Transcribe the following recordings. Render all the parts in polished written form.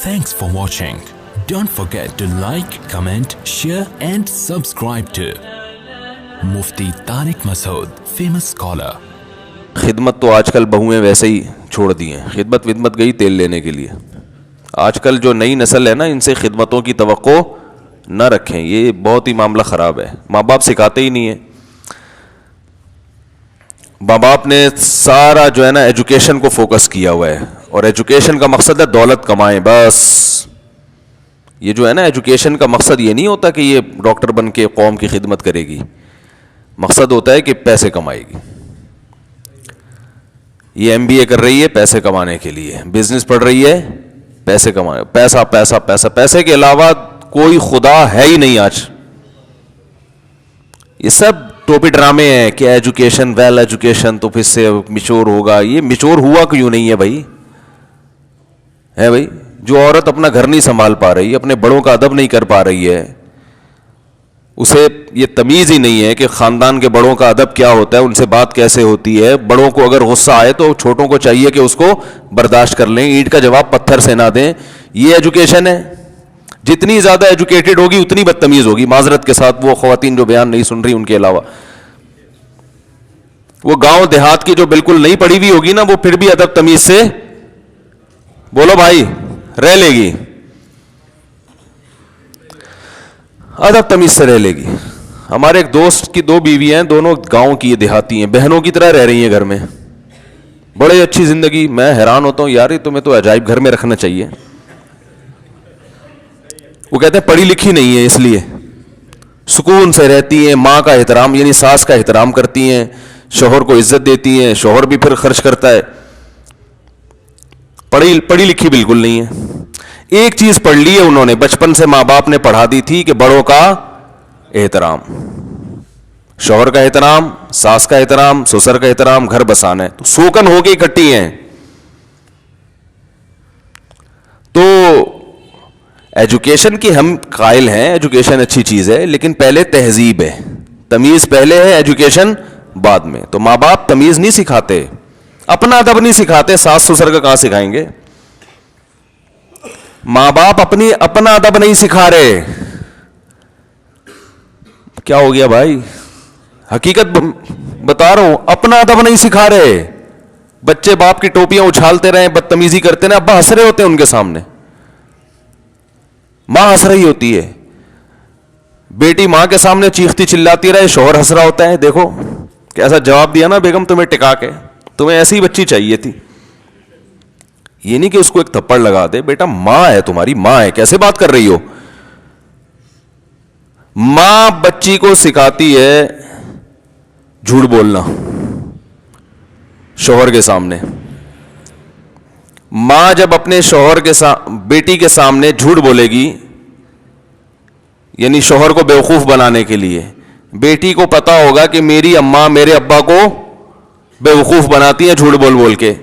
Thanks for watching. Don't forget to like, comment, share and subscribe to Mufti Tariq Masood, famous scholar. خدمت تو آج کل بہویں ویسے ہی چھوڑ دی ہیں. خدمت گئی تیل لینے کے لیے. آج کل جو نئی نسل ہے نا, ان سے خدمتوں کی توقع نہ رکھیں. یہ بہت ہی معاملہ خراب ہے. ماں باپ سکھاتے ہی نہیں ہیں. ماں باپ نے سارا جو ہے نا ایجوکیشن کو فوکس کیا ہوا ہے, اور ایجوکیشن کا مقصد ہے دولت کمائیں بس. یہ جو ہے نا ایجوکیشن کا مقصد یہ نہیں ہوتا کہ یہ ڈاکٹر بن کے قوم کی خدمت کرے گی. مقصد ہوتا ہے کہ پیسے کمائے گی. یہ MBA کر رہی ہے پیسے کمانے کے لیے, بزنس پڑھ رہی ہے پیسے کمانے, پیسہ پیسہ پیسہ. پیسے کے علاوہ کوئی خدا ہے ہی نہیں آج. یہ سب ٹوپی ڈرامے ہیں کہ ایجوکیشن, ویل ایجوکیشن تو پھر سے میچور ہوگا. یہ میچور ہوا کیوں نہیں ہے بھائی؟ ہے بھائی, جو عورت اپنا گھر نہیں سنبھال پا رہی, اپنے بڑوں کا ادب نہیں کر پا رہی ہے, اسے یہ تمیز ہی نہیں ہے کہ خاندان کے بڑوں کا ادب کیا ہوتا ہے, ان سے بات کیسے ہوتی ہے. بڑوں کو اگر غصہ آئے تو چھوٹوں کو چاہیے کہ اس کو برداشت کر لیں, اینٹ کا جواب پتھر سے نہ دیں. یہ ایجوکیشن ہے. جتنی زیادہ ایجوکیٹڈ ہوگی اتنی بدتمیز ہوگی. معذرت کے ساتھ وہ خواتین جو بیان نہیں سن رہی, ان کے علاوہ وہ گاؤں دیہات کی جو بالکل نہیں پڑھی ہوئی ہوگی نا, وہ پھر بھی ادب تمیز سے بولو بھائی رہ لے گی. ادب تمیز سے رہ لے گی. ہمارے ایک دوست کی 2 بیویاں ہیں, دونوں گاؤں کی دیہاتی ہیں, بہنوں کی طرح رہ رہی ہیں گھر میں, بڑے اچھی زندگی. میں حیران ہوتا ہوں یار, یہ تمہیں تو عجائب گھر میں رکھنا چاہیے. وہ کہتے ہیں پڑھی لکھی نہیں ہے, اس لیے سکون سے رہتی ہیں. ماں کا احترام یعنی ساس کا احترام کرتی ہیں, شوہر کو عزت دیتی ہیں, شوہر بھی پھر خرچ کرتا ہے. پڑھی لکھی بالکل نہیں ہے. ایک چیز پڑھ لی ہے انہوں نے, بچپن سے ماں باپ نے پڑھا دی تھی کہ بڑوں کا احترام, شوہر کا احترام, ساس کا احترام, سسر کا احترام, گھر بسانا ہے. تو سوکن ہو کے اکٹھی ہیں. تو ایجوکیشن کی ہم قائل ہیں, ایجوکیشن اچھی چیز ہے, لیکن پہلے تہذیب ہے, تمیز پہلے ہے, ایجوکیشن بعد میں. تو ماں باپ تمیز نہیں سکھاتے, اپنا ادب نہیں سکھاتے, ساس سسر کا کہاں سکھائیں گے؟ ماں باپ اپنا ادب نہیں سکھا رہے. کیا ہو گیا بھائی؟ حقیقت بتا رہا ہوں, اپنا ادب نہیں سکھا رہے. بچے باپ کی ٹوپیاں اچھالتے رہے, بدتمیزی کرتے رہے, ابا ہنس رہے ہوتے ہیں ان کے سامنے, ماں ہنس رہی ہوتی ہے. بیٹی ماں کے سامنے چیختی چلاتی رہے, شوہر ہنس رہا ہوتا ہے. دیکھو کیسا جواب دیا نا بیگم تمہیں ٹکا کے, تمہیں ایسی بچی چاہیے تھی. یہ نہیں کہ اس کو ایک تھپڑ لگا دے, بیٹا ماں ہے تمہاری, ماں ہے, کیسے بات کر رہی ہو. ماں بچی کو سکھاتی ہے جھوٹ بولنا شوہر کے سامنے. ماں جب اپنے شوہر کے بیٹی کے سامنے جھوٹ بولے گی, یعنی شوہر کو بیوقوف بنانے کے لیے, بیٹی کو پتا ہوگا کہ میری اماں میرے ابا کو بیوقوف بناتی ہے جھوٹ بول بول کے.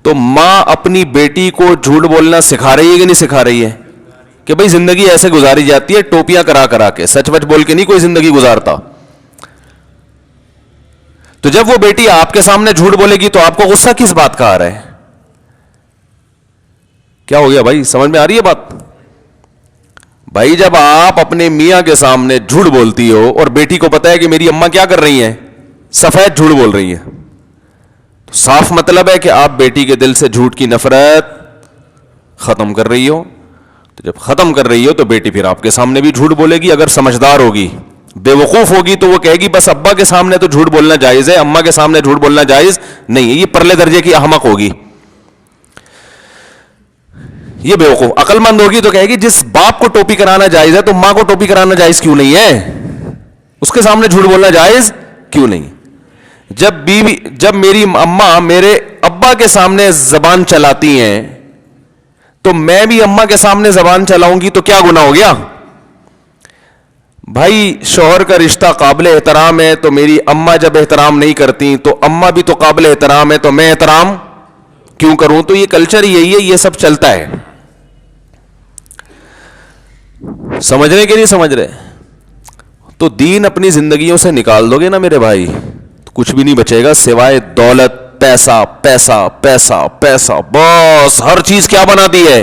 تو ماں اپنی بیٹی کو جھوٹ بولنا سکھا رہی ہے کہ نہیں سکھا رہی ہے؟ کہ بھئی زندگی ایسے گزاری جاتی ہے ٹوپیاں کرا کے, سچ وچ بول کے نہیں کوئی زندگی گزارتا. تو جب وہ بیٹی آپ کے سامنے جھوٹ بولے گی تو آپ کو غصہ کس بات کا آ رہا ہے؟ کیا ہو گیا بھائی, سمجھ میں آ رہی ہے بات؟ بھائی جب آپ اپنے میاں کے سامنے جھوٹ بولتی ہو اور بیٹی کو پتا ہے کہ میری اماں کیا کر رہی ہیں, سفید جھوٹ بول رہی ہیں, تو صاف مطلب ہے کہ آپ بیٹی کے دل سے جھوٹ کی نفرت ختم کر رہی ہو. تو جب ختم کر رہی ہو تو بیٹی پھر آپ کے سامنے بھی جھوٹ بولے گی. اگر سمجھدار ہوگی, بے وقوف ہوگی تو وہ کہے گی بس ابا کے سامنے تو جھوٹ بولنا جائز ہے, اماں کے سامنے جھوٹ بولنا جائز نہیں ہے. یہ پرلے درجے کی احمق ہوگی, یہ بے وقوف. عقل مند ہوگی تو کہے گی جس باپ کو ٹوپی کرانا جائز ہے تو ماں کو ٹوپی کرانا جائز کیوں نہیں ہے, اس کے سامنے جھوٹ بولنا جائز کیوں نہیں. جب میری اماں میرے ابا کے سامنے زبان چلاتی ہیں تو میں بھی اماں کے سامنے زبان چلاؤں گی تو کیا گناہ ہو گیا بھائی؟ شوہر کا رشتہ قابل احترام ہے, تو میری اماں جب احترام نہیں کرتی تو اماں بھی تو قابل احترام ہے, تو میں احترام کیوں کروں؟ تو یہ کلچر یہی ہے, یہ سب چلتا ہے. سمجھ رہے کہ نہیں سمجھ رہے؟ تو دین اپنی زندگیوں سے نکال دو گے نا میرے بھائی, تو کچھ بھی نہیں بچے گا سوائے دولت, پیسہ پیسہ پیسہ پیسہ. بس ہر چیز کیا بنا دی ہے,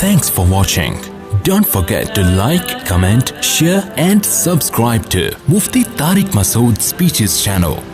Thanks for watching. Don't forget to like, comment, share and subscribe to Mufti Tariq Masood Speeches channel.